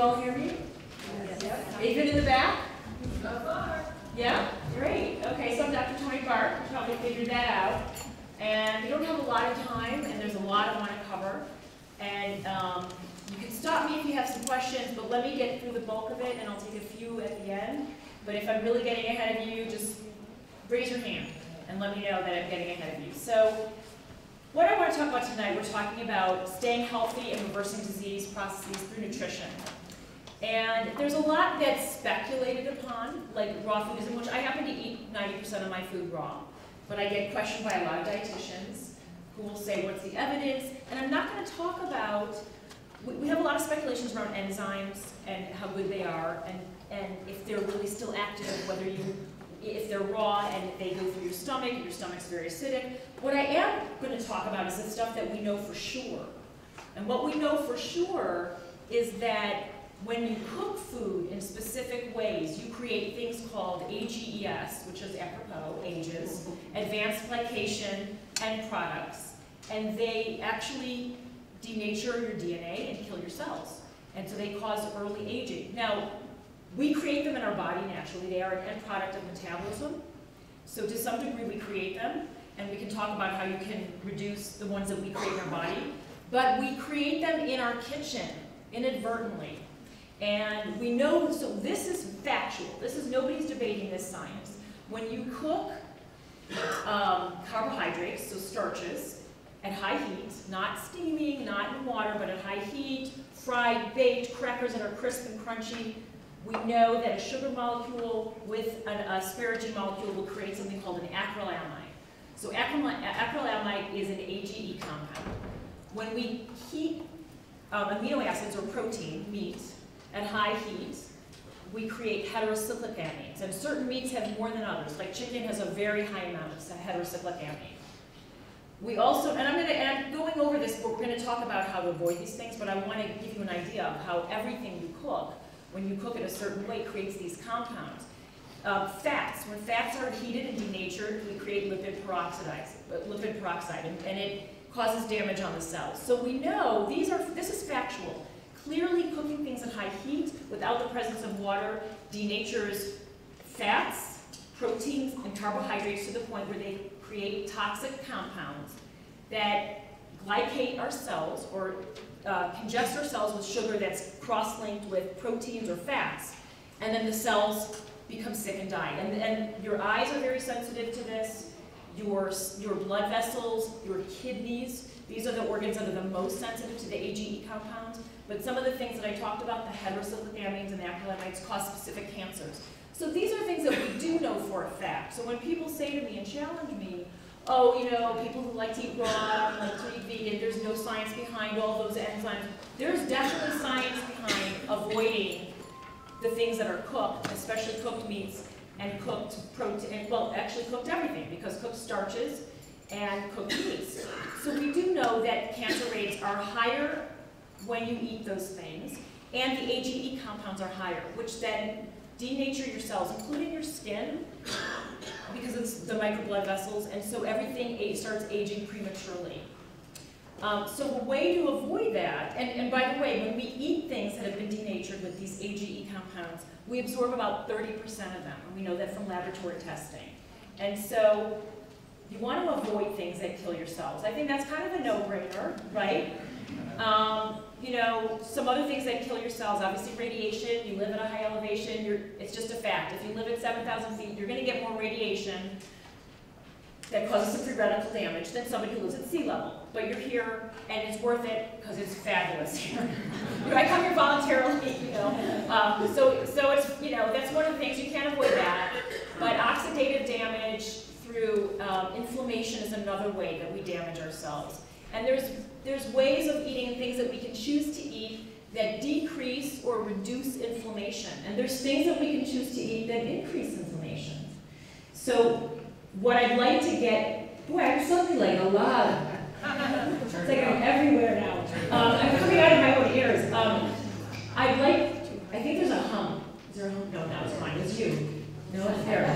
all hear me? Yes. Even in the back? So far. Yeah? Great. Okay, so I'm Dr. Tony Bark. You probably figured that out. And we don't have a lot of time, and there's a lot I want to cover. And you can stop me if you have some questions, but let me get through the bulk of it, and I'll take a few at the end. But if I'm really getting ahead of you, just raise your hand and let me know that I'm getting ahead of you. So what I want to talk about tonight, we're talking about staying healthy and reversing disease processes through nutrition. And there's a lot that's speculated upon, like raw foodism, which I happen to eat 90% of my food raw. But I get questioned by a lot of dietitians who will say, what's the evidence? And I'm not going to talk about, we have a lot of speculations around enzymes and how good they are, and if they're really still active, if they're raw and they go through your stomach's very acidic. What I am going to talk about is the stuff that we know for sure. And what we know for sure is that when you cook food in specific ways, you create things called AGEs, which is apropos, ages, advanced glycation end products. And they actually denature your DNA and kill your cells. And so they cause early aging. Now, we create them in our body naturally. They are an end product of metabolism. So to some degree, we create them. And we can talk about how you can reduce the ones that we create in our body. But we create them in our kitchen, inadvertently. And we know, so this is factual. Nobody's debating this science. When you cook carbohydrates, so starches, at high heat, not steaming, not in water, but at high heat, fried, baked, crackers that are crisp and crunchy, we know that a sugar molecule with an asparagine molecule will create something called an acrylamide. So acrylamide is an AGE compound. When we heat amino acids or protein, meat, at high heat, we create heterocylcicamines. And certain meats have more than others. Like chicken has a very high amount of heterocylcicamine. We also, and I'm going over this, but we're going to talk about how to avoid these things, but I want to give you an idea of how everything you cook, when you cook it a certain way, creates these compounds. Fats, when fats are heated and denatured, we create lipid peroxide, and it causes damage on the cells. So we know this is factual. Clearly cooking things at high heat without the presence of water denatures fats, proteins, and carbohydrates to the point where they create toxic compounds that glycate our cells or congest our cells with sugar that's cross-linked with proteins or fats, and then the cells become sick and die. And your eyes are very sensitive to this, your blood vessels, your kidneys, these are the organs that are the most sensitive to the AGE compounds. But some of the things that I talked about, the heterocylcicamines and the acrylamides, cause specific cancers. So these are things that we do know for a fact. So when people say to me and challenge me, oh, you know, people who like to eat raw and like to eat vegan, there's no science behind all those enzymes. There's definitely science behind avoiding the things that are cooked, especially cooked meats and cooked protein, well, actually cooked everything, because cooked starches and cooked meats. So we do know that cancer rates are higher when you eat those things, and the AGE compounds are higher, which then denature your cells, including your skin, because it's the microblood vessels, and so everything starts aging prematurely. So a way to avoid that, and by the way, when we eat things that have been denatured with these AGE compounds, we absorb about 30% of them, and we know that from laboratory testing. And so you want to avoid things that kill your cells. I think that's kind of a no-brainer, right? You know, some other things that kill your cells, obviously radiation. You live at a high elevation, it's just a fact. If you live at 7,000 feet, you're going to get more radiation that causes some free radical damage than somebody who lives at sea level. But you're here, and it's worth it because it's fabulous here. I come here voluntarily, you know. So it's, you know, that's one of the things, you can't avoid that. But oxidative damage through inflammation is another way that we damage our cells. And there's ways of eating things that we can choose to eat that decrease or reduce inflammation. And there's things that we can choose to eat that increase inflammation. So what I'd like to get, boy, I'm suddenly like a lot. It's like I'm everywhere now. I'm coming out of my own ears. I think there's a hum. Is there a hum? No, it's fine. It's you. No, it's there.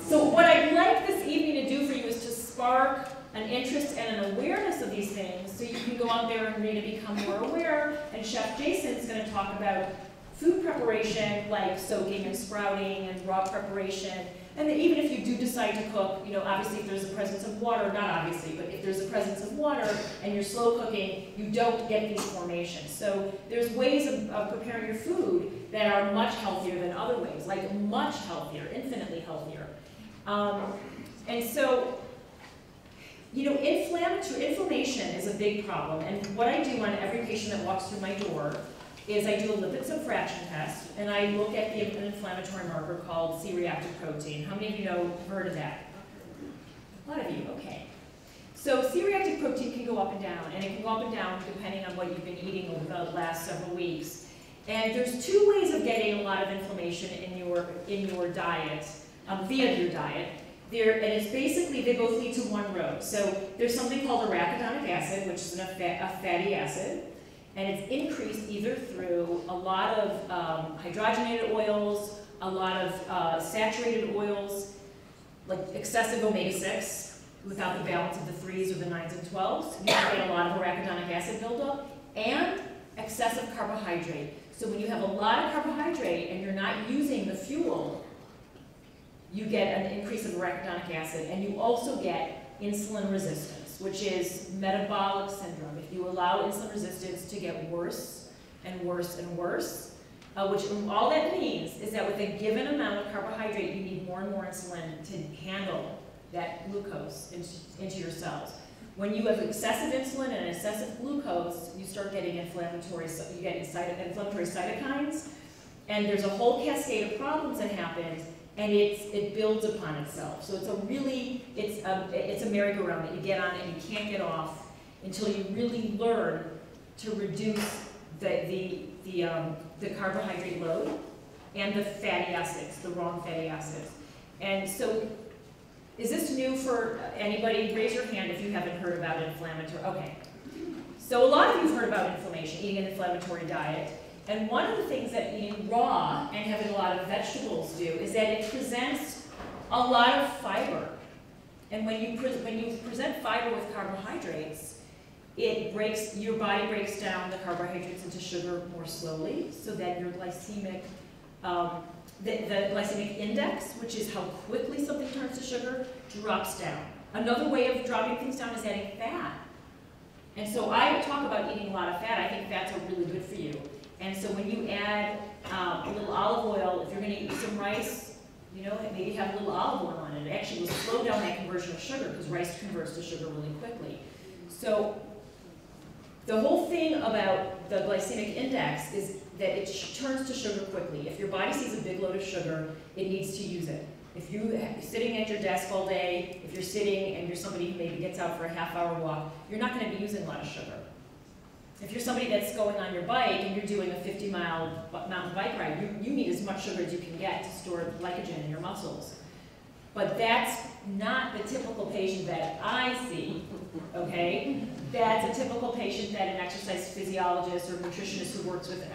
So what I'd like this evening to do for you is to spark an interest and an awareness of these things, so you can go out there and really become more aware. And Chef Jason's going to talk about food preparation, like soaking and sprouting and raw preparation. And then even if you do decide to cook, you know, obviously if there's a presence of water, not obviously, but if there's a presence of water and you're slow cooking, you don't get these formations. So there's ways of preparing your food that are much healthier than other ways, like much healthier, infinitely healthier. And so, you know, inflammation is a big problem. And what I do on every patient that walks through my door is I do a lipid subfraction test, and I look at an inflammatory marker called C-reactive protein. How many of you have heard of that? A lot of you, okay. So C-reactive protein can go up and down, and it can go up and down depending on what you've been eating over the last several weeks. And there's two ways of getting a lot of inflammation in your diet, via your diet. And it's basically, they both lead to one road. So there's something called arachidonic acid, which is a fatty acid. And it's increased either through a lot of hydrogenated oils, a lot of saturated oils, like excessive omega-6, without the balance of the 3s or the 9s and 12s. You can get a lot of arachidonic acid buildup, and excessive carbohydrate. So when you have a lot of carbohydrate and you're not using the fuel, you get an increase of arachidonic acid, and you also get insulin resistance, which is metabolic syndrome. If you allow insulin resistance to get worse and worse and worse, which all that means is that with a given amount of carbohydrate, you need more and more insulin to handle that glucose into your cells. When you have excessive insulin and excessive glucose, you start getting inflammatory cytokines, and there's a whole cascade of problems that happens, and it builds upon itself. So it's a merry-go-round that you get on and you can't get off until you really learn to reduce the carbohydrate load and the fatty acids, the wrong fatty acids. And so, is this new for anybody? Raise your hand if you haven't heard about inflammatory. Okay. So a lot of you have heard about inflammation, eating an inflammatory diet. And one of the things that eating raw and having a lot of vegetables do is that it presents a lot of fiber. And when you present fiber with carbohydrates, your body breaks down the carbohydrates into sugar more slowly, so that your glycemic, the glycemic index, which is how quickly something turns to sugar, drops down. Another way of dropping things down is adding fat. And so I talk about eating a lot of fat. I think fats are really good for you. And so when you add a little olive oil, if you're going to eat some rice, you know, maybe have a little olive oil on it. It actually will slow down that conversion of sugar, because rice converts to sugar really quickly. So the whole thing about the glycemic index is that it turns to sugar quickly. If your body sees a big load of sugar, it needs to use it. If you're sitting at your desk all day, if you're sitting and you're somebody who maybe gets out for a half-hour walk, you're not going to be using a lot of sugar. If you're somebody that's going on your bike and you're doing a 50-mile mountain bike ride, you need as much sugar as you can get to store glycogen in your muscles. But that's not the typical patient that I see, okay? That's a typical patient that an exercise physiologist or nutritionist who works with,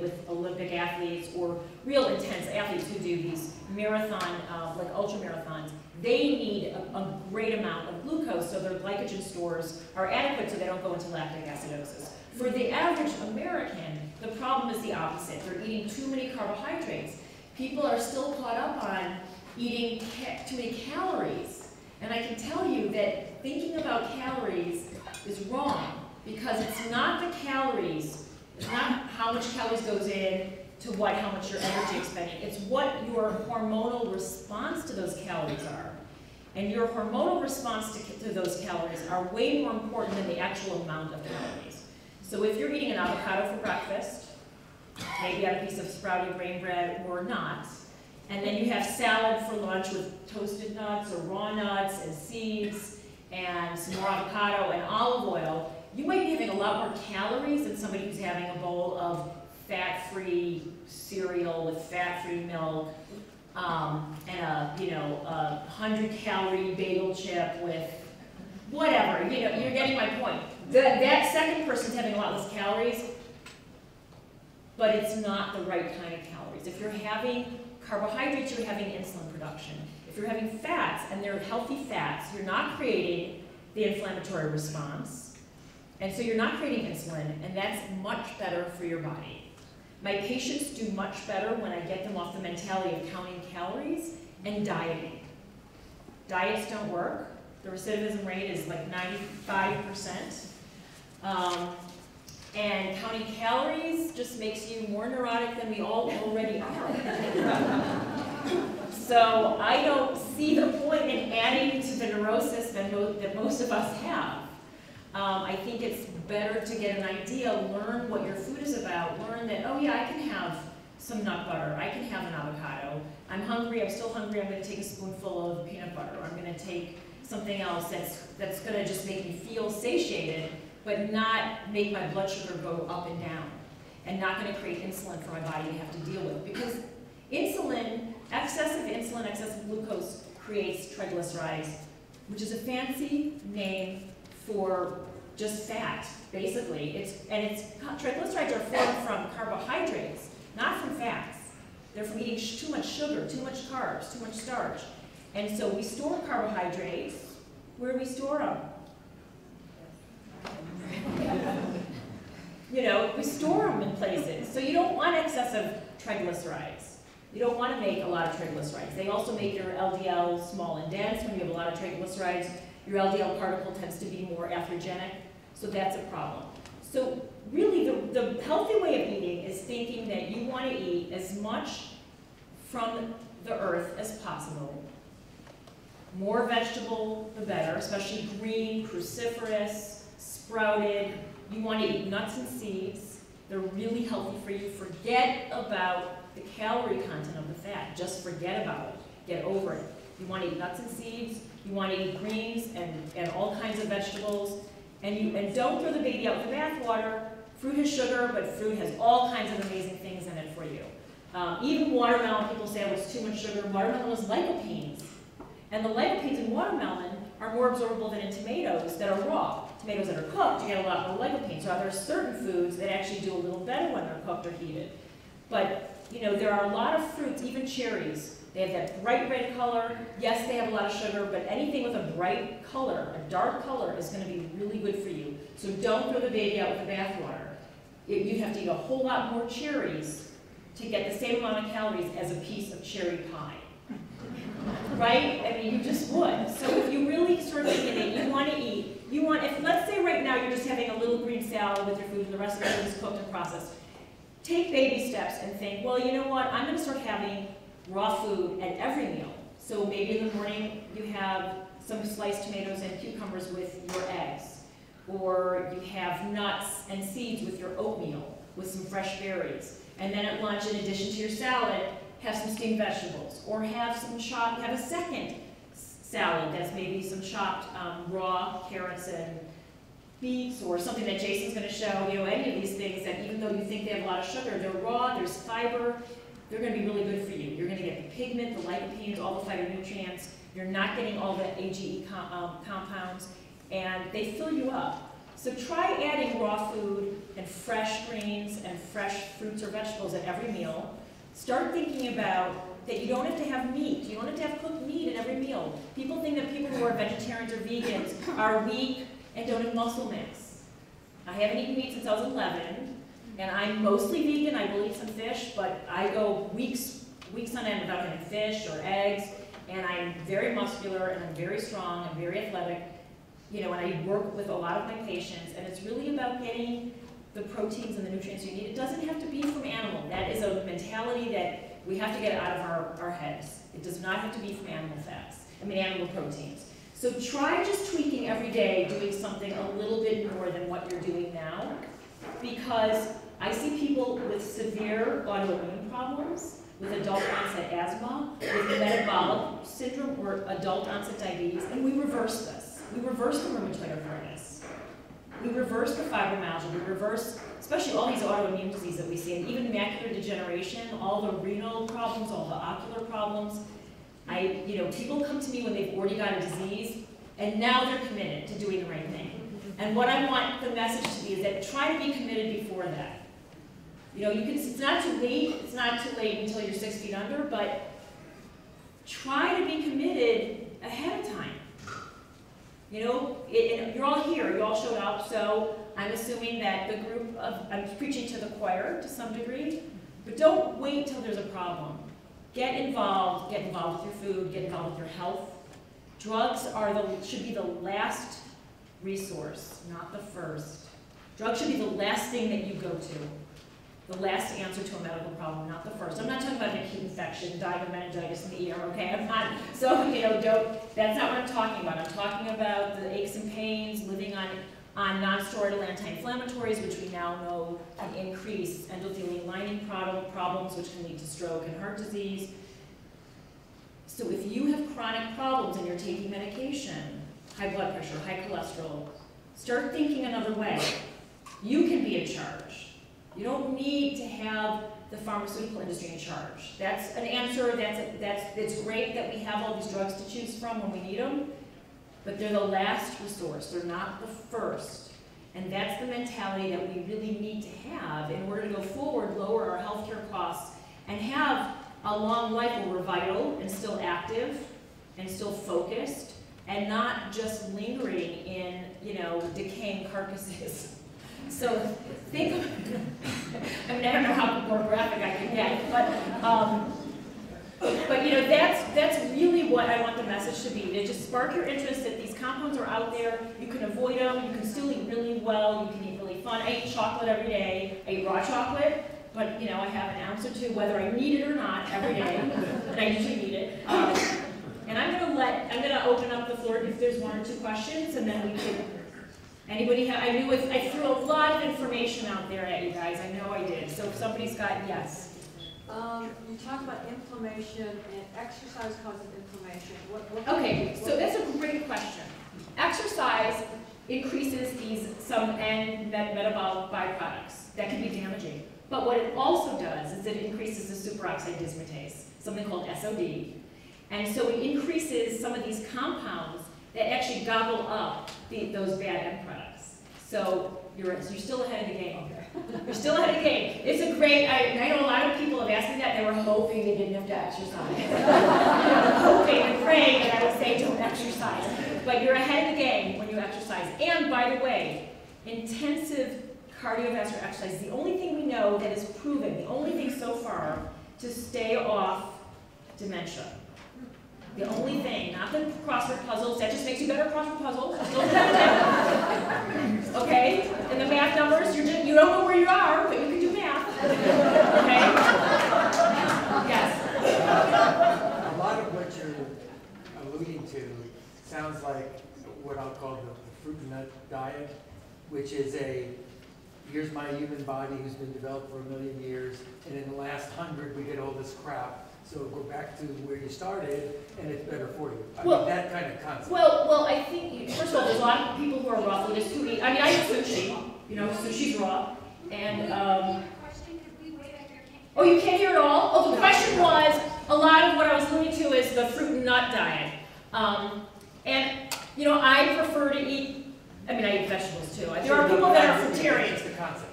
with Olympic athletes or real intense athletes who do these marathon, like ultra marathons, they need a great amount of glucose so their glycogen stores are adequate so they don't go into lactic acidosis. For the average American, the problem is the opposite. They're eating too many carbohydrates. People are still caught up on eating too many calories. And I can tell you that thinking about calories is wrong, because it's not the calories, it's not how much calories goes in to how much your energy expending. It's what your hormonal response to those calories are. And your hormonal response to those calories are way more important than the actual amount of calories. So if you're eating an avocado for breakfast, maybe on a piece of sprouted grain bread or not, and then you have salad for lunch with toasted nuts or raw nuts and seeds and some more avocado and olive oil, you might be having a lot more calories than somebody who's having a bowl of fat-free cereal with fat-free milk and a 100-calorie bagel chip with whatever. You're getting my point. That second person's having a lot less calories, but it's not the right kind of calories. If you're having carbohydrates, you're having insulin production. If you're having fats, and they're healthy fats, you're not creating the inflammatory response. And so you're not creating insulin, and that's much better for your body. My patients do much better when I get them off the mentality of counting calories and dieting. Diets don't work. The recidivism rate is like 95%. And counting calories just makes you more neurotic than we all already are. So I don't see the point in adding to the neurosis that most of us have. I think it's better to get an idea, learn what your food is about, learn that, oh yeah, I can have some nut butter, I can have an avocado. I'm hungry, I'm still hungry, I'm going to take a spoonful of peanut butter. I'm going to take something else that's going to just make me feel satiated, but not make my blood sugar go up and down, and not going to create insulin for my body to have to deal with. Because insulin, excessive glucose creates triglycerides, which is a fancy name for just fat, basically. Triglycerides are formed from carbohydrates, not from fats. They're from eating too much sugar, too much carbs, too much starch. And so we store carbohydrates. Where do we store them? We store them in places. So you don't want excessive triglycerides. You don't want to make a lot of triglycerides. They also make your LDL small and dense. When you have a lot of triglycerides, your LDL particle tends to be more atherogenic. So that's a problem. So really, the healthy way of eating is thinking that you want to eat as much from the earth as possible. More vegetable, the better, especially green, cruciferous, sprouted. You want to eat nuts and seeds. They're really healthy for you. Forget about the calorie content of the fat. Just forget about it. Get over it. You want to eat nuts and seeds. You want to eat greens and all kinds of vegetables. And don't throw the baby out with the bathwater. Fruit has sugar, but fruit has all kinds of amazing things in it for you. Even watermelon, people say, oh, it's too much sugar. Watermelon is lycopenes. And the lycopenes in watermelon are more absorbable than in tomatoes that are raw. Tomatoes that are cooked, you get a lot more lycopenes. So there are certain foods that actually do a little better when they're cooked or heated. But there are a lot of fruits, even cherries. They have that bright red color. Yes, they have a lot of sugar, but anything with a bright color, a dark color, is going to be really good for you. So don't throw the baby out with the bathwater. You have to eat a whole lot more cherries to get the same amount of calories as a piece of cherry pie. Right? I mean, you just would. So if you really start thinking that you want to eat, if let's say right now you're just having a little green salad with your food and the rest of it is cooked and processed, take baby steps and think, well, you know what, I'm going to start having raw food at every meal. So maybe in the morning you have some sliced tomatoes and cucumbers with your eggs, or you have nuts and seeds with your oatmeal with some fresh berries. And then at lunch, in addition to your salad, have some steamed vegetables, or have a second salad that's maybe some chopped raw carrots and beets, or something that Jason's going to show. Any of these things that even though you think they have a lot of sugar, they're raw, there's fiber, they're going to be really good for you. You're going to get the pigment, the lycopenes, all the phytonutrients. You're not getting all the AGE compounds, and they fill you up. So try adding raw food and fresh greens and fresh fruits or vegetables at every meal. Start thinking about that you don't have to have meat. You don't have to have cooked meat in every meal. People think that people who are vegetarians or vegans are weak and don't have muscle mass. I haven't eaten meat since I was 11, and I'm mostly vegan. I will eat some fish, but I go weeks on end without having fish or eggs, and I'm very muscular, and I'm very strong, I'm very athletic, and I work with a lot of my patients, and it's really about getting the proteins and the nutrients you need. It doesn't have to be from animal. That is a mentality that we have to get out of our heads. It does not have to be from animal proteins. So try just tweaking every day, doing something a little bit more than what you're doing now, because I see people with severe autoimmune problems, with adult onset asthma, with metabolic syndrome or adult onset diabetes, and we reverse this. We reverse the rheumatoid arthritis. We reverse the fibromyalgia. We reverse, especially all these autoimmune diseases that we see, and even macular degeneration, all the renal problems, all the ocular problems. People come to me when they've already got a disease, and now they're committed to doing the right thing. And what I want the message to be is that try to be committed before that. It's not too late. It's not too late until you're 6 feet under, but try to be committed ahead of time. You know, and you're all here, you all showed up, so I'm assuming that the group of, I'm preaching to the choir to some degree, but don't wait till there's a problem. Get involved with your food, get involved with your health. Drugs should be the last resource, not the first. Drugs should be the last thing that you go to. The last answer to a medical problem, not the first. I'm not talking about an acute infection, dying of meningitis in the ear, okay? I'm not, so, you know, that's not what I'm talking about. I'm talking about the aches and pains, living on non-steroidal anti-inflammatories, which we now know can increase endothelial lining problems, which can lead to stroke and heart disease. So if you have chronic problems and you're taking medication, high blood pressure, high cholesterol, start thinking another way. You can be in charge. You don't need to have the pharmaceutical industry in charge. That's an answer, it's great that we have all these drugs to choose from when we need them, but they're the last resource, they're not the first. And that's the mentality that we really need to have in order to go forward, lower our healthcare costs, and have a long life where we're vital and still active and still focused, and not just lingering in, you know, decaying carcasses. So think of, I mean, I don't know how more graphic I can get, but you know, that's really what I want the message to be, to just spark your interest that these compounds are out there, you can avoid them, you can still eat really well, you can eat really fun. I eat chocolate every day, I eat raw chocolate, but you know, I have an ounce or two, whether I need it or not, every day, and I usually need it. And I'm gonna open up the floor if there's one or two questions, and then we can. Anybody have, I threw a lot of information out there at you guys, I know I did. So if somebody's got, yes. You talk about inflammation and exercise causes inflammation. Okay, so that's a great question. Exercise increases some metabolic byproducts that can be damaging. But what it also does is it increases the superoxide dismutase, something called SOD. And so it increases some of these compounds that actually gobble up those bad end products. So you're still ahead of the game. Okay. You're still ahead of the game. It's a great, I know a lot of people have asked me that, they were hoping they didn't have to exercise. Hoping and praying that I would say don't exercise. But you're ahead of the game when you exercise. And by the way, intensive cardiovascular exercise is the only thing we know that is proven, the only thing so far to stay off dementia. The only thing, not the crossword puzzles, that just makes you better at crossword puzzles. Okay? And the math numbers, you don't know where you are, but you can do math. Okay? Yes? A lot of what you're alluding to sounds like what I'll call the fruit and nut diet, which is here's my human body who's been developed for 1 million years, and in the last 100 we get all this crap. So go back to where you started, and it's better for you. I mean, that kind of concept. Well, I think, first of all, there's a lot of people who are raw foodists who eat, I mean, I eat sushi, you know, sushi's raw, and, oh, you can't hear it all? Oh, the question was, a lot of what I was alluding to is the fruit and nut diet. And, you know, I prefer to eat, I mean, I eat vegetables too. There are people that are fruitarians.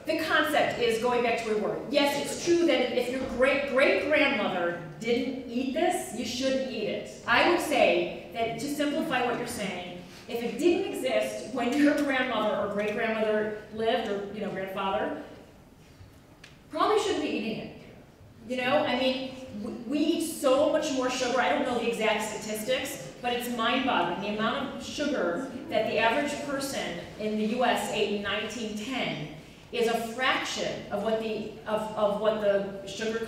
The concept is going back to where we were. Yes, it's true that if your great-great-grandmother didn't eat this, you shouldn't eat it. I would say that to simplify what you're saying, if it didn't exist when your grandmother or great-grandmother lived, or you know, grandfather, probably shouldn't be eating it. You know, I mean, we eat so much more sugar. I don't know the exact statistics, but it's mind-boggling. The amount of sugar that the average person in the U.S. ate in 1910 is a fraction of what the sugar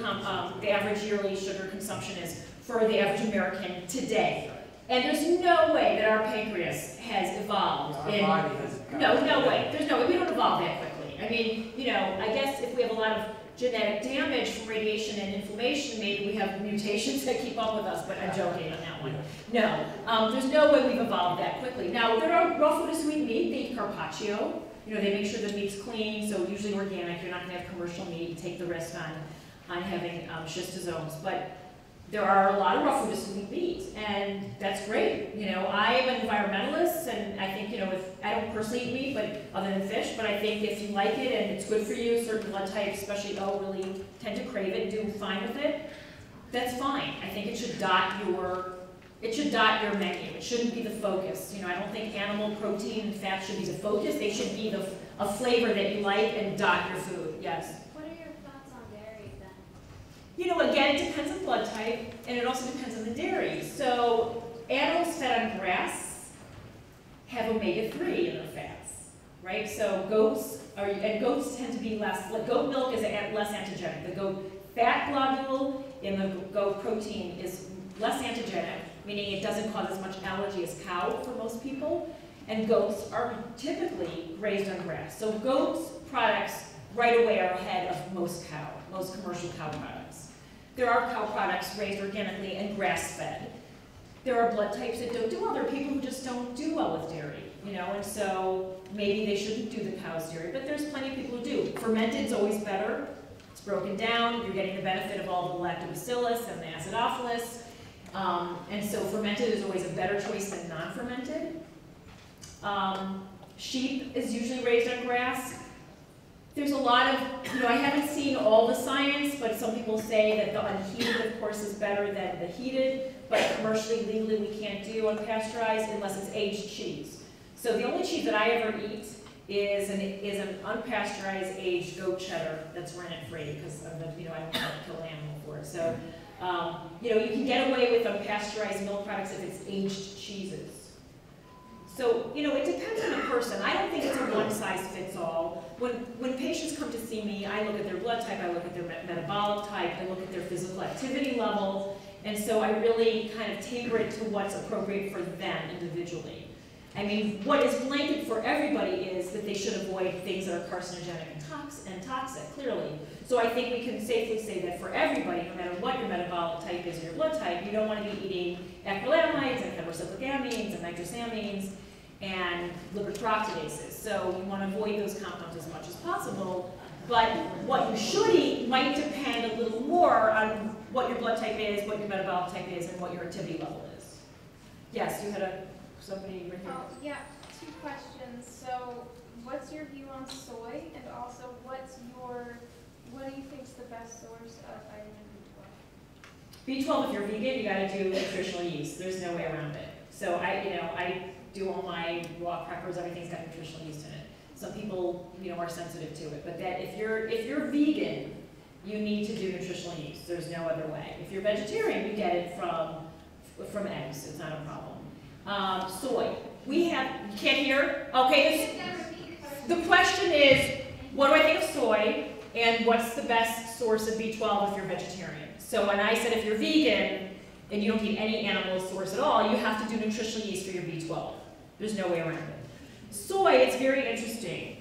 the average yearly sugar consumption is for the average American today. And there's no way that our pancreas has evolved. Our body hasn't. No way. There's no way. We don't evolve that quickly. I mean, you know, I guess if we have a lot of genetic damage from radiation and inflammation, maybe we have mutations that keep up with us, but I'm joking on that one. No, there's no way we've evolved that quickly. Now, there are raw foodists who eat meat. They eat carpaccio. You know, they make sure the meat's clean, so usually organic. You're not going to have commercial meat. You take the risk on having schistosomes. But there are a lot of raw foodists who eat meat, and that's great. You know, I am an environmentalist, and I think, you know, I don't personally eat meat, but other than fish, but I think if you like it and it's good for you, certain blood types, especially O, really tend to crave it and do fine with it, that's fine. I think it should dot your It should dot your menu. It shouldn't be the focus. You know, I don't think animal protein and fat should be the focus. They should be a flavor that you like and dot your food. Yes? What are your thoughts on dairy then? You know, again, it depends on blood type, and it also depends on the dairy. So animals fed on grass have omega-3 in their fats, right? So goats tend to be less, like goat milk is less antigenic. The goat fat globule in the goat protein is less antigenic, meaning it doesn't cause as much allergy as cow for most people. And goats are typically raised on grass. So goats products right away are ahead of most commercial cow products. There are cow products raised organically and grass-fed. There are blood types that don't do well. There are people who just don't do well with dairy, you know, and so maybe they shouldn't do the cow's dairy, but there's plenty of people who do. Fermented is always better. It's broken down. You're getting the benefit of all the lactobacillus and the acidophilus. And so fermented is always a better choice than non-fermented. Sheep is usually raised on grass. There's a lot of, you know, I haven't seen all the science, but some people say that the unheated, of course, is better than the heated, but commercially, legally, we can't do unpasteurized unless it's aged cheese. So the only cheese that I ever eat is an unpasteurized aged goat cheddar that's rennet-free because of the, you know, I don't have to kill an animal for it. So, you know, you can get away with unpasteurized milk products if it's aged cheeses. So, you know, it depends on the person. I don't think it's a one-size-fits-all. When patients come to see me, I look at their blood type, I look at their metabolic type, I look at their physical activity level, and so I really kind of tailor it to what's appropriate for them individually. I mean, what is blanket for everybody is that they should avoid things that are carcinogenic and toxic, clearly. So I think we can safely say that for everybody, no matter what your metabolic type is or your blood type, you don't want to be eating acrylamides and heterocylcicamines and nitrosamines and lipidperoxidases. So you want to avoid those compounds as much as possible. But what you should eat might depend a little more on what your blood type is, what your metabolic type is, and what your activity level is. Yes, you had somebody right here. Oh, yeah, 2 questions. So what's your view on soy? And also, what do you think is the best source of vitamin B12? B12, if you're vegan, you got to do nutritional yeast. There's no way around it. So I do all my raw crackers, everything's got nutritional yeast in it. Some people, you know, are sensitive to it, but that if you're vegan, you need to do nutritional yeast. There's no other way. If you're vegetarian, you get it from eggs. It's not a problem. Soy. You can't hear? Okay. The question is, what do I think of soy, and what's the best source of B12 if you're vegetarian? So when I said if you're vegan and you don't eat any animal source at all, you have to do nutritional yeast for your B12. There's no way around it. Soy, it's very interesting.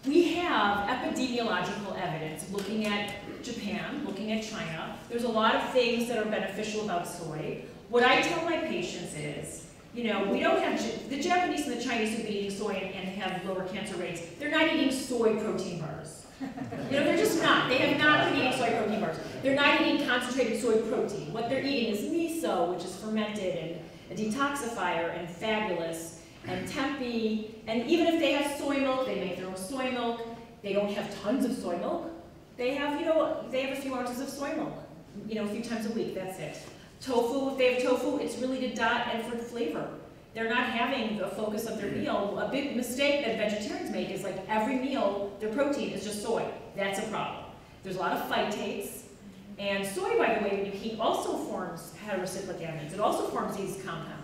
We have epidemiological evidence looking at Japan, looking at China. There's a lot of things that are beneficial about soy. What I tell my patients is, you know, we don't have, the Japanese and the Chinese who've been eating soy and have lower cancer rates, they're not eating soy protein bars. You know, they're just not. They have not been eating soy protein bars. They're not eating concentrated soy protein. What they're eating is miso, which is fermented and a detoxifier and fabulous, and tempeh, and even if they have soy milk, they make their own soy milk. They don't have tons of soy milk. They have, you know, they have a few ounces of soy milk, you know, a few times a week, that's it. Tofu, if they have tofu, it's really to dot and for flavor. They're not having the focus of their meal. A big mistake that vegetarians make is like every meal, their protein is just soy. That's a problem. There's a lot of phytates. And soy, by the way, when you heat, also forms heterocylcicamines. It also forms these compounds.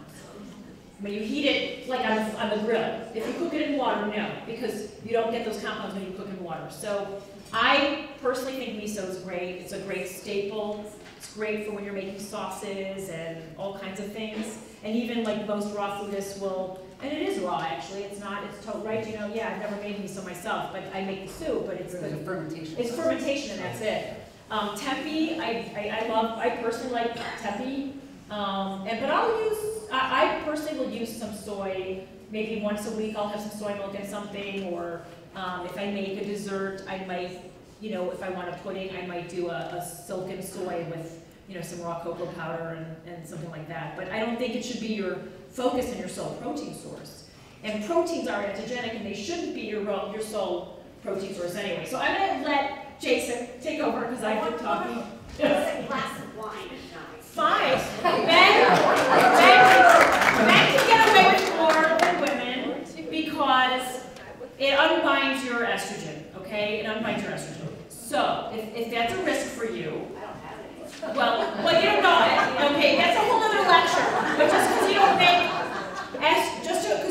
When you heat it, like on the grill, if you cook it in water, no, because you don't get those compounds when you cook in water. So I personally think miso is great. It's a great staple. It's great for when you're making sauces and all kinds of things. And even like most raw foodists will, and it is raw actually, it's not, it's total, right? You know, yeah, I've never made miso myself, but I make the soup, but it's a fermentation. It's fermentation and that's it. Tempeh, I personally like tempeh. But I personally will use some soy. Maybe once a week I'll have some soy milk and something, or if I make a dessert, I might, you know, if I want a pudding, I might do a silken soy with, you know, some raw cocoa powder and something like that. But I don't think it should be your focus and your sole protein source. And proteins are antigenic, and they shouldn't be your sole protein source anyway. So I'm going to let Jason take over because I've been talking. A glass of wine is nice. Fine. Men can get away with more than women because it unbinds your estrogen, okay? It unbinds your estrogen. So, if that's a risk for you, well, you don't know, okay, that's a whole other lecture. But just because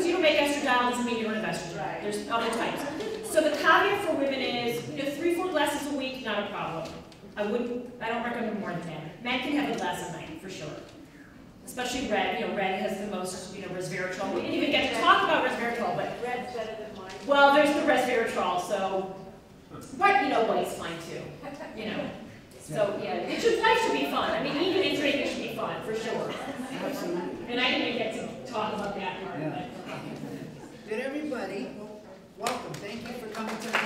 you don't make estradiol doesn't mean you don't have estrogen. There's other types. So the caveat for women is, 3-4 glasses a week, not a problem. I don't recommend more than that. Men can have a glass a night, for sure. Especially red, red has the most, resveratrol. We didn't even get to talk about resveratrol, but Red's better than mine. well, there's the resveratrol, so, but white's fine too, So yeah, life should be fun. I mean, eating and drinking should be fun, for sure. And I didn't even get to talk about that part, Did everybody, welcome, thank you for coming to the